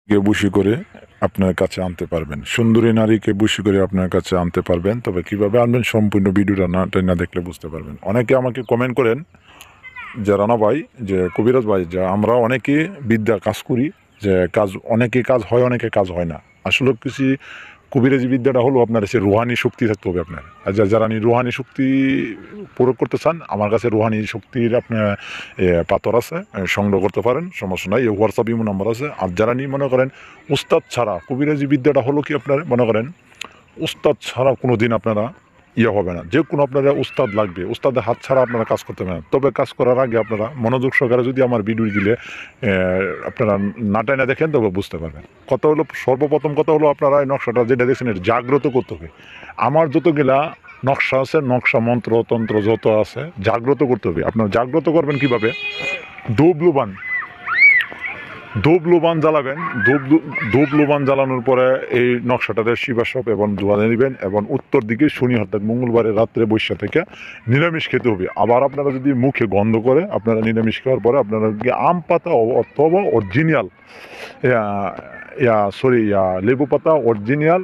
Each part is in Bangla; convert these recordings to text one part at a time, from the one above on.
কে বশী করে আপনার কাছে আনতে পারবেন, সুন্দরী নারীকে বশী করে আপনার কাছে আনতে পারবেন। তবে কিভাবে আনবেন সম্পূর্ণ ভিডিওটা না দেখলে বুঝতে পারবেন। অনেকে আমাকে কমেন্ট করেন যে রানা ভাই, যে কবিরাজ ভাই, যে আমরা অনেকে বিদ্যা কাজ করি, যে কাজ অনেকে কাজ হয়, অনেকে কাজ হয় না। আসলে কিছু কবিরাজি বিদ্যাটা হলো আপনার সে রুহানি শক্তি থাকতে হবে আপনার। আর যারা রুহানি শক্তি প্রয়োগ করতে চান, আমার কাছে রুহানি শক্তির আপনার পাথর আছে, সংগ্রহ করতে পারেন, সমস্যা নাই। হোয়াটসঅ্যাপ ইমো নাম্বার আছে। আর যারা মনে করেন উস্তাদ ছাড়া, কবিরাজি বিদ্যাটা হলো কি আপনার মনে করেন উস্তাদ ছাড়া কোনো দিন আপনারা হবে না। যে কোনো আপনারা উস্তাদ লাগবে, উস্তাদের হাত ছাড়া আপনারা কাজ করতে পারেন। তবে কাজ করার আগে আপনারা মনোযোগ সহকারে যদি আমার ভিডিও দিলে আপনারা নাটায় না দেখেন, তবে বুঝতে পারবেন। কথা হলো, সর্বপ্রথম কথা হলো আপনারা এই নকশাটা যেটা দেখছেন এটা জাগ্রত করতে হবে। আমার যতগুলা নকশা আছে, নকশা মন্ত্র তন্ত্র যত আছে, জাগ্রত করতে হবে। আপনারা জাগ্রত করবেন কিভাবে? ধূপ লোবান জ্বালাবেন। ধূপ লোবান জ্বালানোর পরে এই নকশাটাতে শিবাসপ এবং ধোয়া নেবেন, এবং উত্তর দিকে শনি অর্থাৎ মঙ্গলবারে রাত্রে বৈশা থেকে নিরামিষ খেতে হবে। আবার আপনারা যদি মুখে গন্ধ করে আপনারা নিরামিষ খাওয়ার পরে আপনারা আম পাতা অথবা অরিজিনাল লেবু পাতা অরিজিনাল,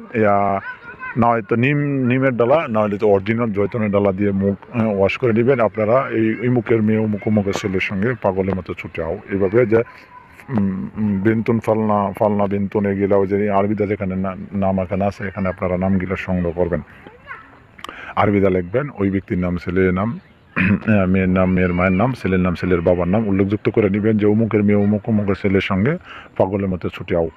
না হয়তো নিমের ডালা, না হলে তো অরিজিনাল জয়তনের ডালা দিয়ে মুখ ওয়াশ করে নেবেন। আপনারা এই মুখের মেয়ে মুখের ছেলের সঙ্গে পাগলের মতো ছুটে আও। এইভাবে যে বেন্তন ফালনা বেন্তন এগুলা ওই যে আরবিদা যেখানে নাম এখানে আছে, এখানে আপনারা নামগুলো সংগ্রহ করবেন। আরবিদা লিখবেন, ওই ব্যক্তির নাম, ছেলের নাম, মেয়ের নাম মেয়ের মায়ের নাম, ছেলের নাম ছেলের বাবার নাম উল্লেখযুক্ত করে নেবেন, যে অমুকের মেয়ে অমুকের ছেলের সঙ্গে পাগলের মতো ছুটে আও।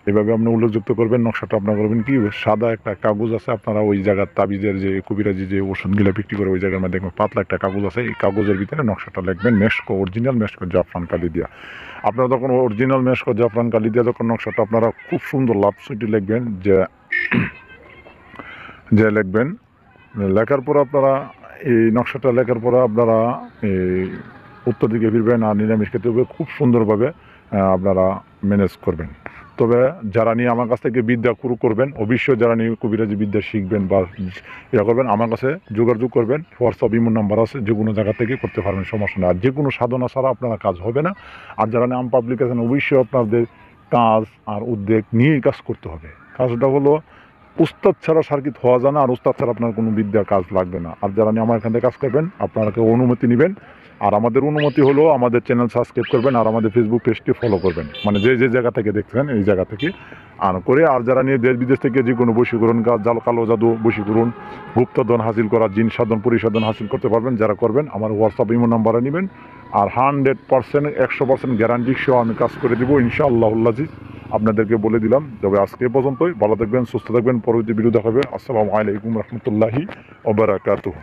এভাবে আপনি উল্লেখযুক্ত করবেন। নকশাটা আপনার করবেন কি, সাদা একটা কাগজ আছে, আপনারা ওই জায়গার তাবিজের যে কবিরাজি যে ওষুধগুলো বিক্রি করে ওই জায়গার মধ্যে দেখবেন পাতলা একটা কাগজ আছে, এই কাগজের ভিতরে নকশাটা লিখবেন মেশকো, অরিজিনাল মেশকো জাফরান কালি দিয়া। আপনারা তখন অরিজিনাল মেশকো জাফরান কালি দিয়া যখন নকশাটা আপনারা খুব সুন্দর লাভ সুইটি লিখবেন, যে লিখবেন, লেখার পর আপনারা এই নকশাটা লেখার পর আপনারা এই উত্তর দিকে ফিরবেন, আর নিরামিষ খেতে হবে খুব সুন্দরভাবে আপনারা ম্যানেজ করবেন। তবে যারা নিয়ে আমার কাছ থেকে বিদ্যা শুরু করবেন, অবশ্যই যারা নিয়ে কবিরাজি বিদ্যা শিখবেন বা করবেন, আমার কাছে যোগাযোগ করবেন। হোয়াটসঅ্যাপ ইমো নাম্বার আছে, যে কোনো জায়গা থেকে করতে পারবেন, সমস্যা নেই। আর যে কোনো সাধনা ছাড়া আপনারা কাজ হবে না। আর যারা নিয়ে পাবলিক আছেন, অবশ্যই আপনাদের কাজ আর উদ্যোগ নিয়েই কাজ করতে হবে। কাজটা হলো উস্তাদ ছাড়া সার্কিট হওয়া যায় না, আর উস্তাদ ছাড়া আপনার কোনো বিদ্যার কাজ লাগবে না। আর যারা নিয়ে আমার এখান থেকে কাজ করবেন, আপনারা অনুমতি নেবেন। আর আমাদের অনুমতি হলো আমাদের চ্যানেল সাবস্ক্রাইব করবেন, আর আমাদের ফেসবুক পেজটি ফলো করবেন, মানে যে জায়গা থেকে দেখছেন এই জায়গা থেকে করে। আর যারা নিয়ে দেশ বিদেশ থেকে যে কোনো বশীকরণ কালো জাদু বশীকরণ গুপ্তধন হাসিল করা, জিন সাধন পরিসাধন হাসিল করতে পারবেন যারা করবেন, আমার হোয়াটসঅ্যাপ ইমো নাম্বারে নেবেন। আর 100% 100% গ্যারান্টি সহ আমি কাজ করে দেবো ইনশাআল্লাহুল আজিজ। আপনাদেরকে বলে দিলাম। তবে আজকে পর্যন্তই, ভালো থাকবেন, সুস্থ থাকবেন। পরবর্তী ভিডিও দেখাবে। আসসালামু আলাইকুম রহমতুল্লাহি ওয়া বারাকাতুহু।